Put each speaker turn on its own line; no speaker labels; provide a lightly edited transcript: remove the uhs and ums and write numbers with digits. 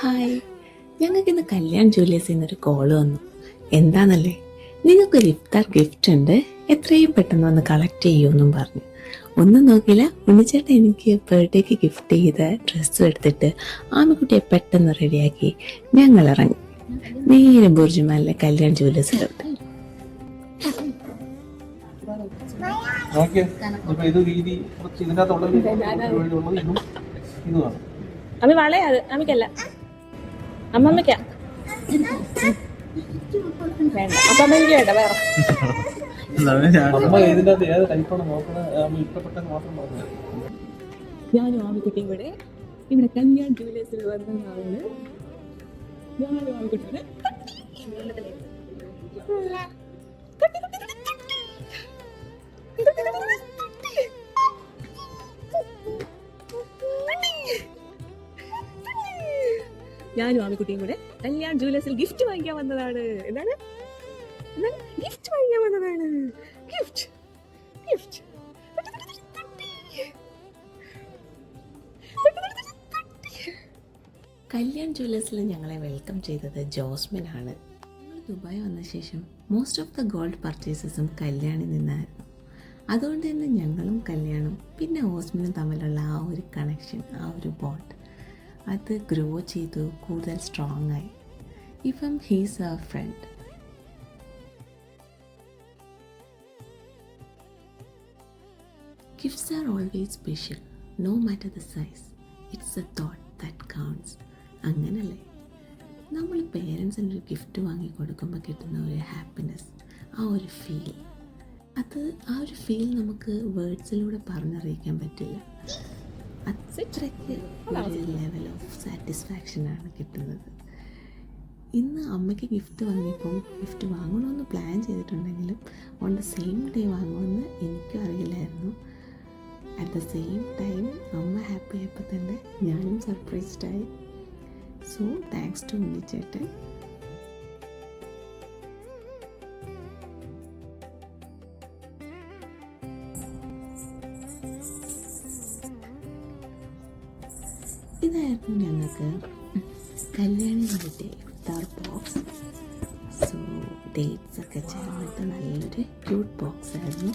Hi, ഞങ്ങൾക്കിന്ന് Kalyan ജ്വല്ലേഴ്സിൽ നിന്നൊരു call വന്നു. എന്താണെന്നല്ലേ, നിങ്ങൾക്കൊരു ഇഫ്താർ ഗിഫ്റ്റ് ഉണ്ട്, എത്രയും പെട്ടെന്ന് വന്ന് കളക്ട് ചെയ്യുമെന്നും പറഞ്ഞു. ഒന്നും നോക്കിയില്ല, ഉണ്ണിച്ചേട്ടൻ എനിക്ക് ബർത്ത്ഡേക്ക് ഗിഫ്റ്റ് ചെയ്ത ഡ്രസ്സും എടുത്തിട്ട് ആമക്കുട്ടിയെ പെട്ടെന്ന് റെഡിയാക്കി ഞങ്ങൾ ഇറങ്ങി നേരെ ബുർജുമാനിലെ കല്യാൺ ജ്വല്ലേഴ്സിലോട്ട്.
അമ്മ വളയത് അമ്മയ്ക്കല്ല, അമ്മമ്മയ്ക്കാ വേണ്ട, അപ്പമ്മയ്ക്ക് വേണ്ട വേറെ. ഞാനും ആമിക്കുട്ടിയും കൂടെ ഇവിടെ കല്യാൺ ജ്വല്ലേഴ്സിൽ വന്നതാണ്. ഞാനും ആമിക്കുട്ടിയുടെ ഞാനും ആമിക്കുട്ടിയും കൂടെ കല്യാൺ ജ്വല്ലേഴ്സിൽ ഗിഫ്റ്റ് വാങ്ങിക്കാൻ വന്നതാണ്. എന്താണ് ഗിഫ്റ്റ് വാങ്ങിക്കാൻ വന്നതാണ്. ഗിഫ്റ്റ് ഗിഫ്റ്റ്
കല്യാൺ ജ്വല്ലേഴ്സിൽ ഞങ്ങളെ വെൽക്കം ചെയ്തത് ജോസ്മിൻ ആണ്. ഞങ്ങൾ ദുബായ് വന്ന ശേഷം മോസ്റ്റ് ഓഫ് ദ ഗോൾഡ് പർച്ചേസസും കല്യാണിൽ നിന്നായിരുന്നു. അതുകൊണ്ട് തന്നെ ഞങ്ങളും കല്യാണും പിന്നെ ഓസ്മിനും തമ്മിലുള്ള ആ ഒരു കണക്ഷൻ, ആ ഒരു ബോണ്ട്, അത് ഗ്രോ ചെയ്തു, കൂടുതൽ സ്ട്രോങ് ആയി. ഇപ്പം he's our friend. Gifts are always special, no matter the size. It's a thought that counts. അങ്ങനല്ലേ, നമ്മൾ പേരൻസിന് ഒരു ഗിഫ്റ്റ് വാങ്ങി കൊടുക്കുമ്പോൾ കിട്ടുന്ന ഒരു ഹാപ്പിനെസ്, ആ ഒരു ഫീൽ, ആ ഒരു ഫീൽ നമുക്ക് വേർഡ്സിലൂടെ പറഞ്ഞറിയിക്കാൻ പറ്റില്ല. അത്രയ്ക്ക് ഒരു ലെവൽ ഓഫ് സാറ്റിസ്ഫാക്ഷനാണ് കിട്ടുന്നത്. ഇന്ന് അമ്മയ്ക്ക് ഗിഫ്റ്റ് വാങ്ങിയപ്പോൾ ഗിഫ്റ്റ് വാങ്ങണമെന്ന് പ്ലാൻ ചെയ്തിട്ടുണ്ടെങ്കിലും ഓൺ ദ സെയിം ഡേ വാങ്ങുമെന്ന് എനിക്കും അറിയില്ലായിരുന്നു. അറ്റ് ദ സെയിം ടൈം അമ്മ ഹാപ്പി ആയപ്പോൾ തന്നെ ഞാനും സർപ്രൈസ്ഡായി. സോ താങ്ക്സ് ടു ഉണ്ണിച്ചേട്ടൻ. ഇതായിരുന്നു ഞങ്ങൾക്ക് കല്യാണി കിട്ടിയ ഇഫ്താർ ബോക്സ്. സോ ഡേറ്റ്സ് ഒക്കെ ചേർന്നിട്ട് നല്ലൊരു ക്യൂട്ട് ബോക്സ് ആയിരുന്നു.